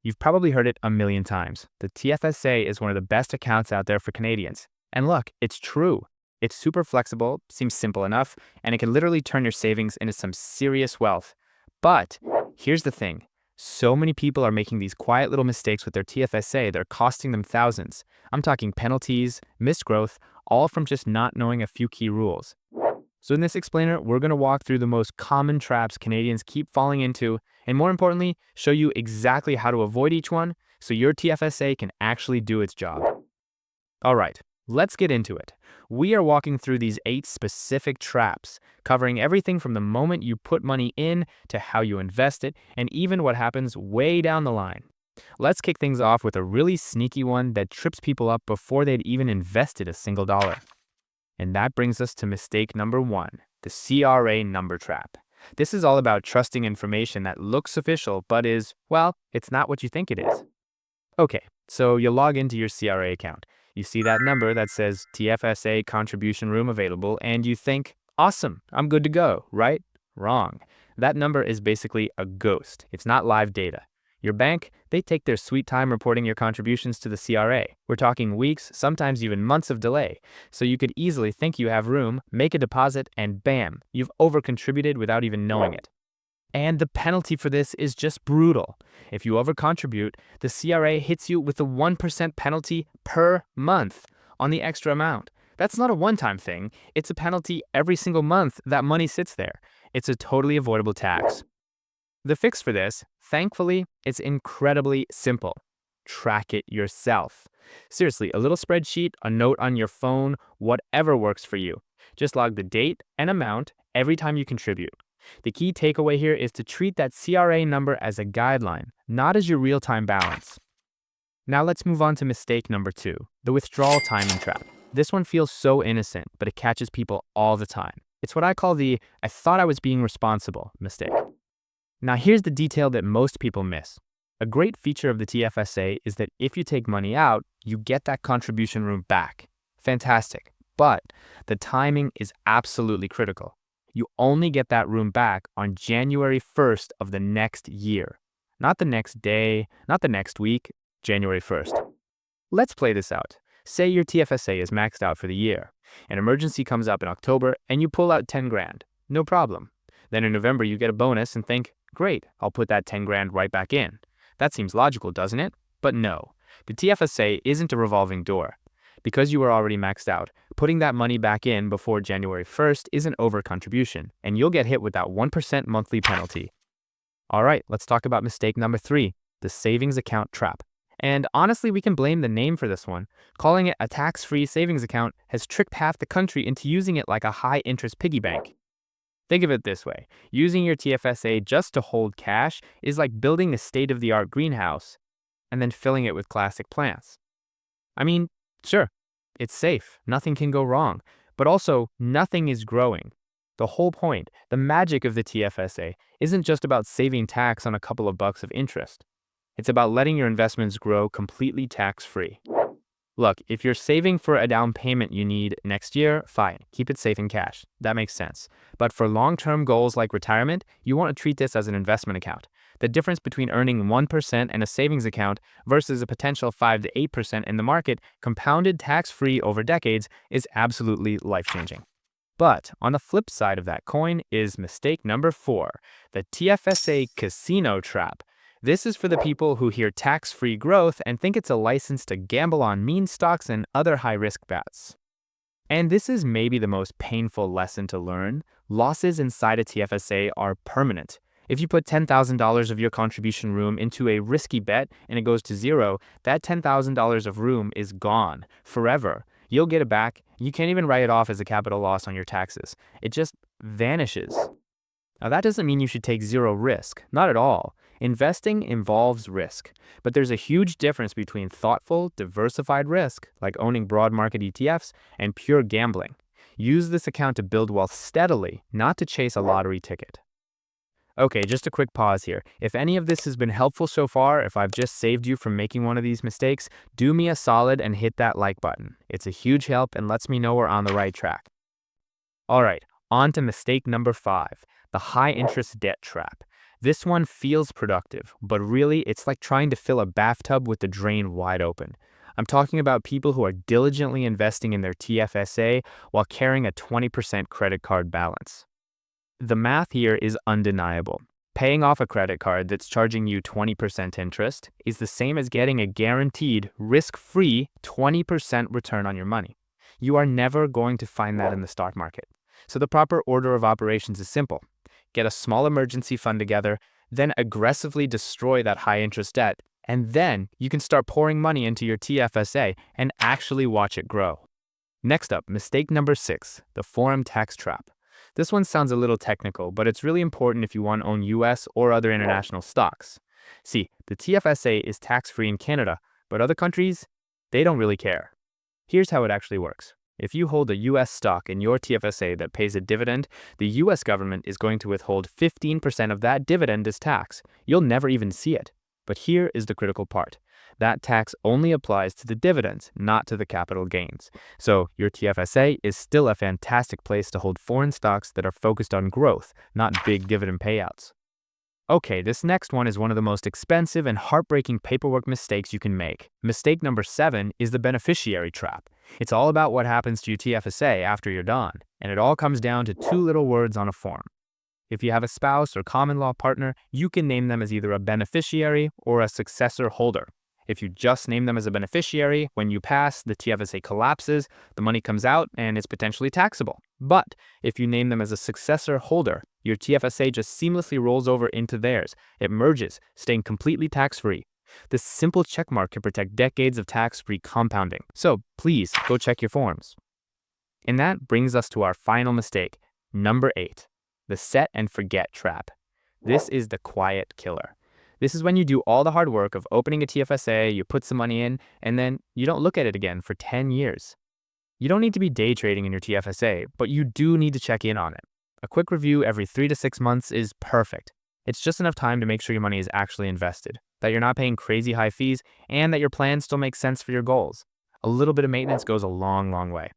You've probably heard it a million times. The TFSA is one of the best accounts out there for Canadians. And look, it's true. It's super flexible, seems simple enough, and it can literally turn your savings into some serious wealth. But here's the thing. So many people are making these quiet little mistakes with their TFSA, they're costing them thousands. I'm talking penalties, missed growth, all from just not knowing a few key rules. So in this explainer, we're going to walk through the most common traps Canadians keep falling into, and more importantly, show you exactly how to avoid each one so your TFSA can actually do its job. All right, let's get into it. We are walking through these 8 specific traps, covering everything from the moment you put money in to how you invest it, and even what happens way down the line. Let's kick things off with a really sneaky one that trips people up before they'd even invested a single dollar. And that brings us to mistake number 1, the CRA number trap. This is all about trusting information that looks official but is, well, it's not what you think it is. Okay, so you log into your CRA account. You see that number that says TFSA contribution room available and you think, awesome, I'm good to go, right? Wrong. That number is basically a ghost. It's not live data. Your bank, they take their sweet time reporting your contributions to the CRA. We're talking weeks, sometimes even months of delay. So you could easily think you have room, make a deposit, and bam, you've over-contributed without even knowing it. And the penalty for this is just brutal. If you overcontribute, the CRA hits you with a 1% penalty per month on the extra amount. That's not a one-time thing. It's a penalty every single month that money sits there. It's a totally avoidable tax. The fix for this, thankfully, it's incredibly simple. Track it yourself. Seriously, a little spreadsheet, a note on your phone, whatever works for you. Just log the date and amount every time you contribute. The key takeaway here is to treat that CRA number as a guideline, not as your real-time balance. Now let's move on to mistake number 2, the withdrawal timing trap. This one feels so innocent, but it catches people all the time. It's what I call the "I thought I was being responsible" mistake. Now here's the detail that most people miss. A great feature of the TFSA is that if you take money out, you get that contribution room back. Fantastic. But the timing is absolutely critical. You only get that room back on January 1st of the next year. Not the next day, not the next week, January 1st. Let's play this out. Say your TFSA is maxed out for the year. An emergency comes up in October and you pull out 10 grand. No problem. Then in November you get a bonus and think, great, I'll put that 10 grand right back in. That seems logical, doesn't it? But no, the TFSA isn't a revolving door. Because you were already maxed out, putting that money back in before January 1st is an over-contribution, and you'll get hit with that 1% monthly penalty. All right, let's talk about mistake number 3, the savings account trap. And honestly, we can blame the name for this one. Calling it a tax-free savings account has tricked half the country into using it like a high-interest piggy bank. Think of it this way. Using your TFSA just to hold cash is like building a state-of-the-art greenhouse and then filling it with classic plants. I mean, sure, it's safe, nothing can go wrong, but also nothing is growing. The whole point, the magic of the TFSA, isn't just about saving tax on a couple of bucks of interest. It's about letting your investments grow completely tax-free. Look, if you're saving for a down payment you need next year, fine, keep it safe in cash. That makes sense. But for long-term goals like retirement, you want to treat this as an investment account. The difference between earning 1% in a savings account versus a potential 5 to 8% in the market, compounded tax-free over decades, is absolutely life-changing. But on the flip side of that coin is mistake number 4, the TFSA casino trap. This is for the people who hear tax-free growth and think it's a license to gamble on meme stocks and other high-risk bets. And this is maybe the most painful lesson to learn. Losses inside a TFSA are permanent. If you put $10,000 of your contribution room into a risky bet and it goes to zero, that $10,000 of room is gone forever. You'll get it back. You can't even write it off as a capital loss on your taxes. It just vanishes. Now that doesn't mean you should take zero risk. Not at all. Investing involves risk, but there's a huge difference between thoughtful, diversified risk, like owning broad market ETFs, and pure gambling. Use this account to build wealth steadily, not to chase a lottery ticket. Okay, just a quick pause here. If any of this has been helpful so far, if I've just saved you from making one of these mistakes, do me a solid and hit that like button. It's a huge help and lets me know we're on the right track. All right, on to mistake number 5, the high interest debt trap. This one feels productive, but really it's like trying to fill a bathtub with the drain wide open. I'm talking about people who are diligently investing in their TFSA while carrying a 20% credit card balance. The math here is undeniable. Paying off a credit card that's charging you 20% interest is the same as getting a guaranteed, risk-free 20% return on your money. You are never going to find that in the stock market. So the proper order of operations is simple. Get a small emergency fund together, then aggressively destroy that high-interest debt, and then you can start pouring money into your TFSA and actually watch it grow. Next up, mistake number 6, the foreign tax trap. This one sounds a little technical, but it's really important if you want to own US or other international stocks. See, the TFSA is tax-free in Canada, but other countries, they don't really care. Here's how it actually works. If you hold a US stock in your TFSA that pays a dividend, the US government is going to withhold 15% of that dividend as tax. You'll never even see it. But here is the critical part. That tax only applies to the dividends, not to the capital gains. So your TFSA is still a fantastic place to hold foreign stocks that are focused on growth, not big dividend payouts. Okay, this next one is one of the most expensive and heartbreaking paperwork mistakes you can make. Mistake number 7 is the beneficiary trap. It's all about what happens to your TFSA after you're done, and it all comes down to 2 little words on a form. If you have a spouse or common law partner, you can name them as either a beneficiary or a successor holder. If you just name them as a beneficiary, when you pass, the TFSA collapses, the money comes out, and it's potentially taxable. But if you name them as a successor holder, your TFSA just seamlessly rolls over into theirs. It merges, staying completely tax-free. This simple checkmark can protect decades of tax-free compounding. So please, go check your forms. And that brings us to our final mistake, number 8, the set and forget trap. This is the quiet killer. This is when you do all the hard work of opening a TFSA, you put some money in, and then you don't look at it again for 10 years. You don't need to be day trading in your TFSA, but you do need to check in on it. A quick review every 3 to 6 months is perfect. It's just enough time to make sure your money is actually invested, that you're not paying crazy high fees, and that your plan still makes sense for your goals. A little bit of maintenance goes a long, long way.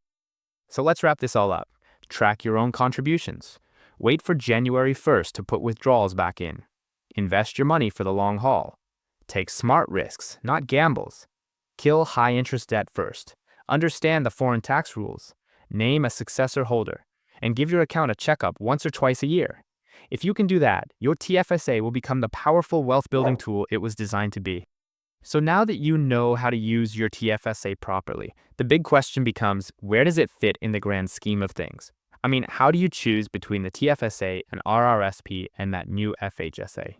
So let's wrap this all up. Track your own contributions. Wait for January 1st to put withdrawals back in. Invest your money for the long haul. Take smart risks, not gambles. Kill high-interest debt first. Understand the foreign tax rules. Name a successor holder. And give your account a checkup once or twice a year. If you can do that, your TFSA will become the powerful wealth-building tool it was designed to be. So now that you know how to use your TFSA properly, the big question becomes, where does it fit in the grand scheme of things? I mean, how do you choose between the TFSA and RRSP and that new FHSA?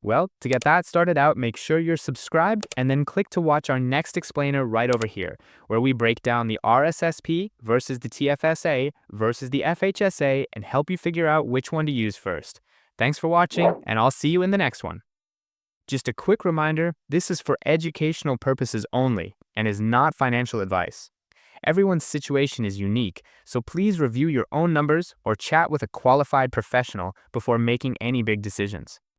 Well, to get that started out, make sure you're subscribed and then click to watch our next explainer right over here, where we break down the RSSP versus the TFSA versus the FHSA and help you figure out which one to use first. Thanks for watching, and I'll see you in the next one. Just a quick reminder, this is for educational purposes only and is not financial advice. Everyone's situation is unique, so please review your own numbers or chat with a qualified professional before making any big decisions.